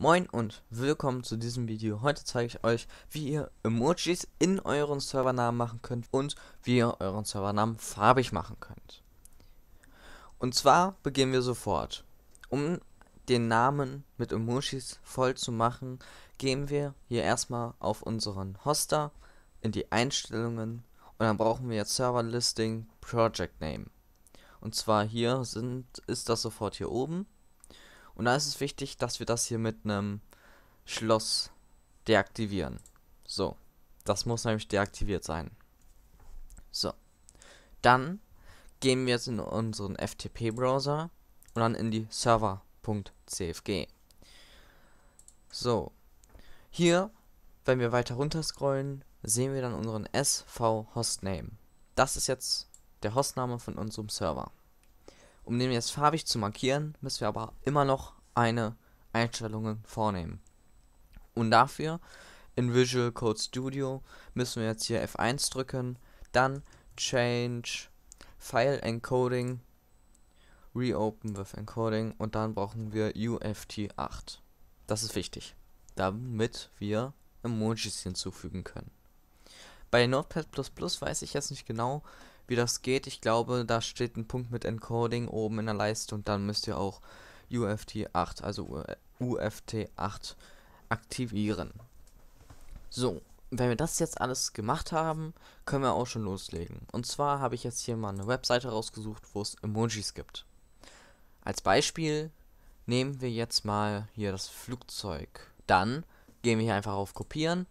Moin und willkommen zu diesem Video. Heute zeige ich euch, wie ihr Emojis in euren Servernamen machen könnt und wie ihr euren Servernamen farbig machen könnt. Und zwar beginnen wir sofort. Um den Namen mit Emojis voll zu machen, gehen wir hier erstmal auf unseren Hoster in die Einstellungen und dann brauchen wir jetzt Server Listing Project Name. Und zwar ist das sofort hier oben. Und da ist es wichtig, dass wir das hier mit einem Schloss deaktivieren. So, das muss nämlich deaktiviert sein. So, dann gehen wir jetzt in unseren FTP-Browser und dann in die server.cfg. So, hier, wenn wir weiter runter scrollen, sehen wir dann unseren SV-Hostname. Das ist jetzt der Hostname von unserem Server. Um den jetzt farbig zu markieren, müssen wir aber immer noch eine Einstellung vornehmen. Und dafür in Visual Code Studio müssen wir jetzt hier F1 drücken, dann Change File Encoding, Reopen with Encoding und dann brauchen wir UFT8. Das ist wichtig, damit wir Emojis hinzufügen können. Bei Notepad++ weiß ich jetzt nicht genau, wie das geht. Ich glaube, da steht ein Punkt mit Encoding oben in der Leiste und dann müsst ihr auch UFT8, also UFT8 aktivieren. So, wenn wir das jetzt alles gemacht haben, können wir auch schon loslegen. Und zwar habe ich jetzt hier mal eine Webseite rausgesucht, wo es Emojis gibt. Als Beispiel nehmen wir jetzt mal hier das Flugzeug. Dann gehen wir hier einfach auf Kopieren.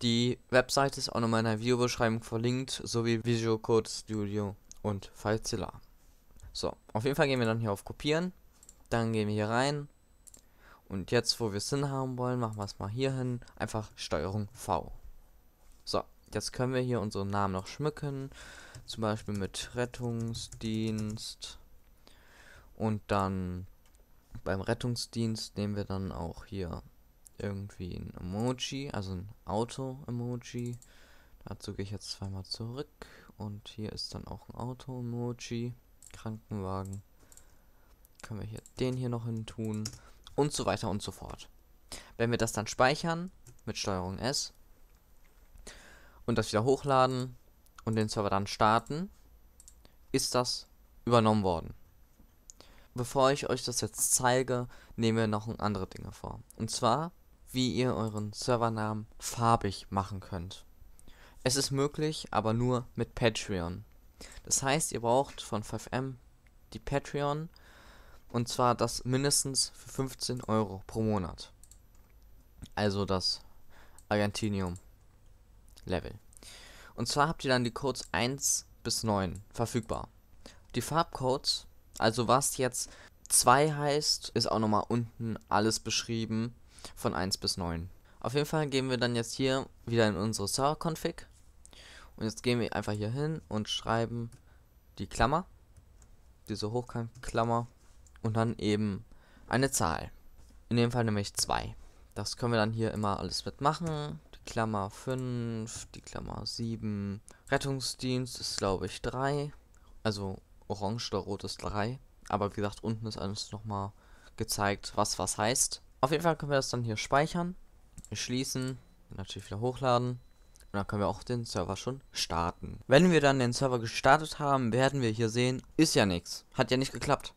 Die Webseite ist auch nochmal in der Videobeschreibung verlinkt, sowie Visual Code Studio und FileZilla. So, auf jeden Fall gehen wir dann hier auf Kopieren, dann gehen wir hier rein und jetzt, wo wir es hinhaben wollen, machen wir es mal hier hin, einfach STRG V. So, jetzt können wir hier unseren Namen noch schmücken, zum Beispiel mit Rettungsdienst und dann beim Rettungsdienst nehmen wir dann auch hier irgendwie ein Emoji, also ein Auto-Emoji. Dazu gehe ich jetzt zweimal zurück und hier ist dann auch ein Auto-Emoji. Krankenwagen. Können wir hier den hier noch hin tun und so weiter und so fort. Wenn wir das dann speichern mit STRG S und das wieder hochladen und den Server dann starten, ist das übernommen worden. Bevor ich euch das jetzt zeige, nehmen wir noch andere Dinge vor. Und zwar, wie ihr euren Servernamen farbig machen könnt. Es ist möglich, aber nur mit Patreon. Das heißt, ihr braucht von 5M die Patreon und zwar das mindestens für 15 Euro pro Monat. Also das Argentinium Level. Und zwar habt ihr dann die Codes 1 bis 9 verfügbar. Die Farbcodes, also was jetzt 2 heißt, ist auch nochmal unten alles beschrieben. Von 1 bis 9. Auf jeden Fall gehen wir dann jetzt hier wieder in unsere Server-Config. Und jetzt gehen wir einfach hier hin und schreiben die Klammer. Diese Hochkant-Klammer. Und dann eben eine Zahl. In dem Fall nämlich 2. Das können wir dann hier immer alles mitmachen. Die Klammer 5, die Klammer 7. Rettungsdienst ist glaube ich 3. Also orange oder rot ist 3. Aber wie gesagt, unten ist alles nochmal gezeigt, was heißt. Auf jeden Fall können wir das dann hier speichern, schließen, natürlich wieder hochladen und dann können wir auch den Server schon starten. Wenn wir dann den Server gestartet haben, werden wir hier sehen, ist ja nichts, hat ja nicht geklappt.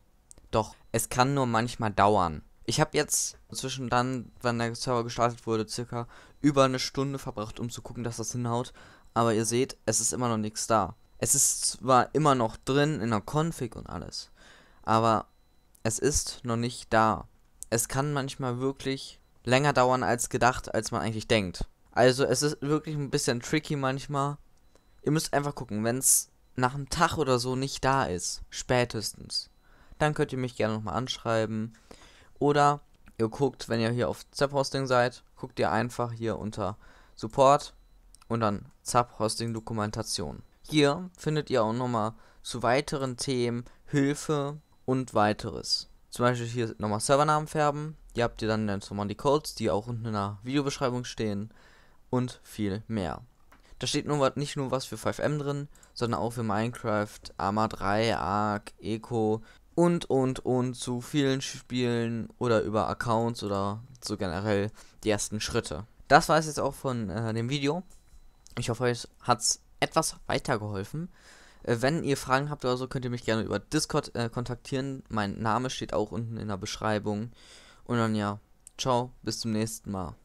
Doch, es kann nur manchmal dauern. Ich habe jetzt zwischen dann, wenn der Server gestartet wurde, circa über eine Stunde verbracht, um zu gucken, dass das hinhaut. Aber ihr seht, es ist immer noch nichts da. Es ist zwar immer noch drin in der Config und alles, aber es ist noch nicht da. Es kann manchmal wirklich länger dauern als gedacht, als man eigentlich denkt. Also es ist wirklich ein bisschen tricky manchmal. Ihr müsst einfach gucken, wenn es nach einem Tag oder so nicht da ist, spätestens, dann könnt ihr mich gerne nochmal anschreiben. Oder ihr guckt, wenn ihr hier auf Zap Hosting seid, guckt ihr einfach hier unter Support und dann Zap Hosting Dokumentation. Hier findet ihr auch nochmal zu weiteren Themen Hilfe und weiteres. Zum Beispiel hier nochmal Servernamen färben. Hier habt ihr dann nochmal die Codes, die auch unten in der Videobeschreibung stehen. Und viel mehr. Da steht nicht nur was für 5M drin, sondern auch für Minecraft, Arma 3, Ark, Eco, und zu vielen Spielen oder über Accounts oder so generell die ersten Schritte. Das war es jetzt auch von dem Video. Ich hoffe, euch hat's etwas weitergeholfen. Wenn ihr Fragen habt oder so, könnt ihr mich gerne über Discord kontaktieren. Mein Name steht auch unten in der Beschreibung. Und dann ja, ciao, bis zum nächsten Mal.